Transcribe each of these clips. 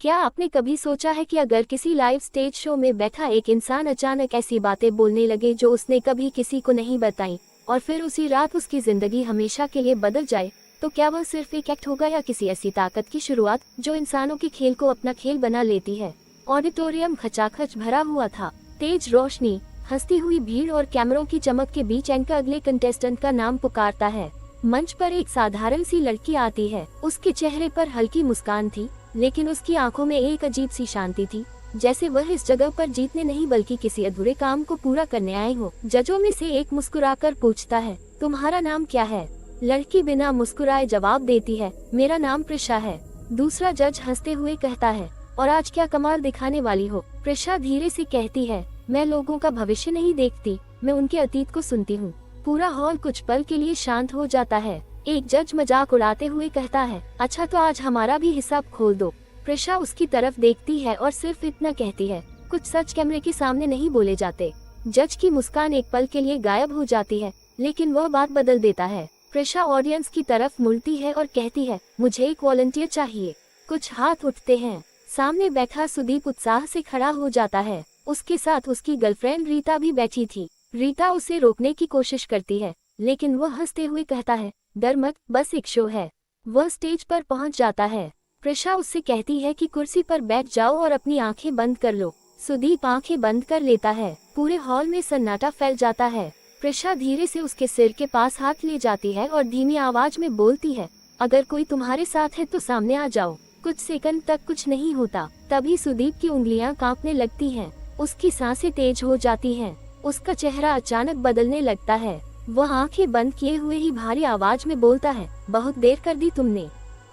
क्या आपने कभी सोचा है कि अगर किसी लाइव स्टेज शो में बैठा एक इंसान अचानक ऐसी बातें बोलने लगे जो उसने कभी किसी को नहीं बताई और फिर उसी रात उसकी जिंदगी हमेशा के लिए बदल जाए, तो क्या वह सिर्फ एक एक्ट होगा या किसी ऐसी ताकत की शुरुआत जो इंसानों के खेल को अपना खेल बना लेती है। ऑडिटोरियम खचाखच भरा हुआ था। तेज रोशनी, हंसती हुई भीड़ और कैमरों की चमक के बीच एंकर अगले कंटेस्टेंट का नाम पुकारता है। मंच पर एक साधारण सी लड़की आती है। उसके चेहरे पर हल्की मुस्कान थी, लेकिन उसकी आंखों में एक अजीब सी शांति थी, जैसे वह इस जगह पर जीतने नहीं बल्कि किसी अधूरे काम को पूरा करने आए हो। जजों में से एक मुस्कुराकर पूछता है, तुम्हारा नाम क्या है? लड़की बिना मुस्कुराए जवाब देती है, मेरा नाम प्रिशा है। दूसरा जज हंसते हुए कहता है, और आज क्या कमाल दिखाने वाली हो? प्रिशा धीरे से कहती है, मैं लोगों का भविष्य नहीं देखती, मैं उनके अतीत को सुनती हूँ। पूरा हॉल कुछ पल के लिए शांत हो जाता है। एक जज मजाक उड़ाते हुए कहता है, अच्छा तो आज हमारा भी हिसाब खोल दो। प्रिशा उसकी तरफ देखती है और सिर्फ इतना कहती है, कुछ सच कैमरे के सामने नहीं बोले जाते। जज की मुस्कान एक पल के लिए गायब हो जाती है, लेकिन वह बात बदल देता है। प्रिशा ऑडियंस की तरफ मुड़ती है और कहती है, मुझे एक वॉलंटियर चाहिए। कुछ हाथ उठते हैं। सामने बैठा सुदीप उत्साह से खड़ा हो जाता है। उसके साथ उसकी गर्लफ्रेंड रीता भी बैठी थी। रीता उसे रोकने की कोशिश करती है, लेकिन वह हंसते हुए कहता है, डर मत, बस एक शो है। वह स्टेज पर पहुंच जाता है। प्रिशा उससे कहती है कि कुर्सी पर बैठ जाओ और अपनी आंखें बंद कर लो। सुदीप आंखें बंद कर लेता है। पूरे हॉल में सन्नाटा फैल जाता है। प्रिशा धीरे से उसके सिर के पास हाथ ले जाती है और धीमी आवाज में बोलती है, अगर कोई तुम्हारे साथ है तो सामने आ जाओ। कुछ सेकंड तक कुछ नहीं होता। तभी सुदीप की उंगलियां कांपने लगती हैं। उसकी सांसें तेज हो जाती हैं। उसका चेहरा अचानक बदलने लगता है। वह आंखें बंद किए हुए ही भारी आवाज में बोलता है, बहुत देर कर दी तुमने।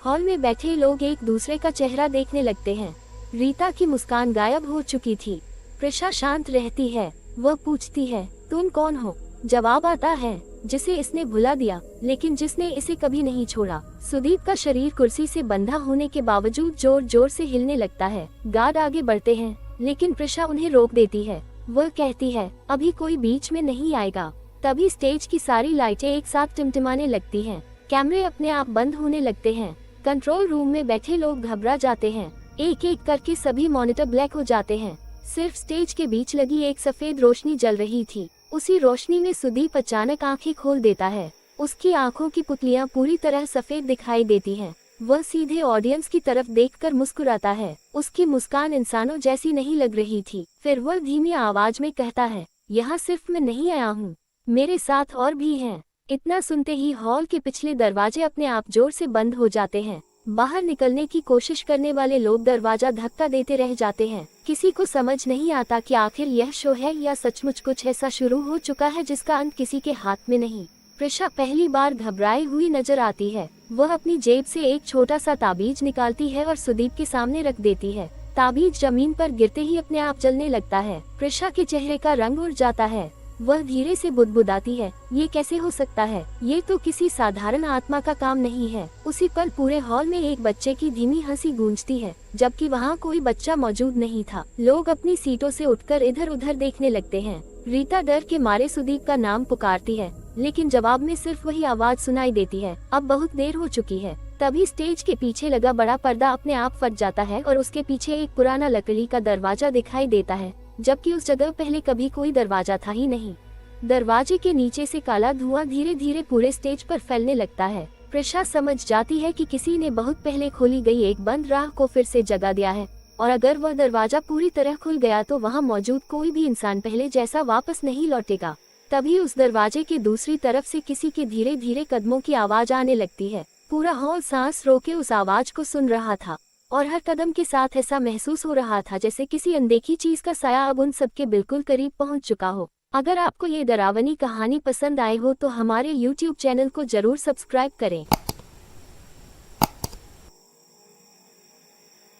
हॉल में बैठे लोग एक दूसरे का चेहरा देखने लगते हैं। रीता की मुस्कान गायब हो चुकी थी। प्रिशा शांत रहती है। वह पूछती है, तुम कौन हो? जवाब आता है, जिसे इसने भुला दिया, लेकिन जिसने इसे कभी नहीं छोड़ा। सुदीप का शरीर कुर्सी से बंधा होने के बावजूद जोर जोर से हिलने लगता है। गार्ड आगे बढ़ते हैं, लेकिन प्रिशा उन्हें रोक देती है। वह कहती है, अभी कोई बीच में नहीं आएगा। तभी स्टेज की सारी लाइटें एक साथ टिमटिमाने लगती हैं। कैमरे अपने आप बंद होने लगते हैं। कंट्रोल रूम में बैठे लोग घबरा जाते हैं। एक एक करके सभी मॉनिटर ब्लैक हो जाते हैं। सिर्फ स्टेज के बीच लगी एक सफेद रोशनी जल रही थी। उसी रोशनी में सुदीप अचानक आंखें खोल देता है। उसकी आंखों की पुतलियां पूरी तरह सफेद दिखाई देती हैं। वह सीधे ऑडियंस की तरफ देखकर मुस्कुराता है। उसकी मुस्कान इंसानों जैसी नहीं लग रही थी। फिर वह धीमी आवाज में कहता है, यहाँ सिर्फ मैं नहीं आया हूँ, मेरे साथ और भी हैं। इतना सुनते ही हॉल के पिछले दरवाजे अपने आप जोर से बंद हो जाते हैं। बाहर निकलने की कोशिश करने वाले लोग दरवाजा धक्का देते रह जाते हैं। किसी को समझ नहीं आता कि आखिर यह शो है या सचमुच कुछ ऐसा शुरू हो चुका है जिसका अंत किसी के हाथ में नहीं। प्रिशा पहली बार घबराई हुई नजर आती है। वह अपनी जेब से एक छोटा सा ताबीज निकालती है और सुदीप के सामने रख देती है। ताबीज जमीन पर गिरते ही अपने आप जलने लगता है। प्रिशा के चेहरे का रंग उड़ जाता है। वह धीरे से बुदबुदाती है, ये कैसे हो सकता है? ये तो किसी साधारण आत्मा का काम नहीं है। उसी पल पूरे हॉल में एक बच्चे की धीमी हंसी गूंजती है, जबकि वहाँ कोई बच्चा मौजूद नहीं था। लोग अपनी सीटों से उठकर इधर उधर देखने लगते हैं। रीता डर के मारे सुदीप का नाम पुकारती है, लेकिन जवाब में सिर्फ वही आवाज सुनाई देती है, अब बहुत देर हो चुकी है। तभी स्टेज के पीछे लगा बड़ा पर्दा अपने आप फट जाता है और उसके पीछे एक पुराना लकड़ी का दरवाजा दिखाई देता है, जबकि उस जगह पहले कभी कोई दरवाजा था ही नहीं। दरवाजे के नीचे से काला धुआं धीरे धीरे पूरे स्टेज पर फैलने लगता है। प्रिशा समझ जाती है कि किसी ने बहुत पहले खोली गई एक बंद राह को फिर से जगा दिया है, और अगर वह दरवाजा पूरी तरह खुल गया तो वहाँ मौजूद कोई भी इंसान पहले जैसा वापस नहीं लौटेगा। तभी उस दरवाजे के दूसरी तरफ से किसी के धीरे धीरे कदमों की आवाज आने लगती है। पूरा हॉल सांस रोके उस आवाज को सुन रहा था, और हर कदम के साथ ऐसा महसूस हो रहा था जैसे किसी अनदेखी चीज का साया अब उन सबके बिल्कुल करीब पहुंच चुका हो। अगर आपको ये डरावनी कहानी पसंद आई हो तो हमारे YouTube चैनल को जरूर सब्सक्राइब करें।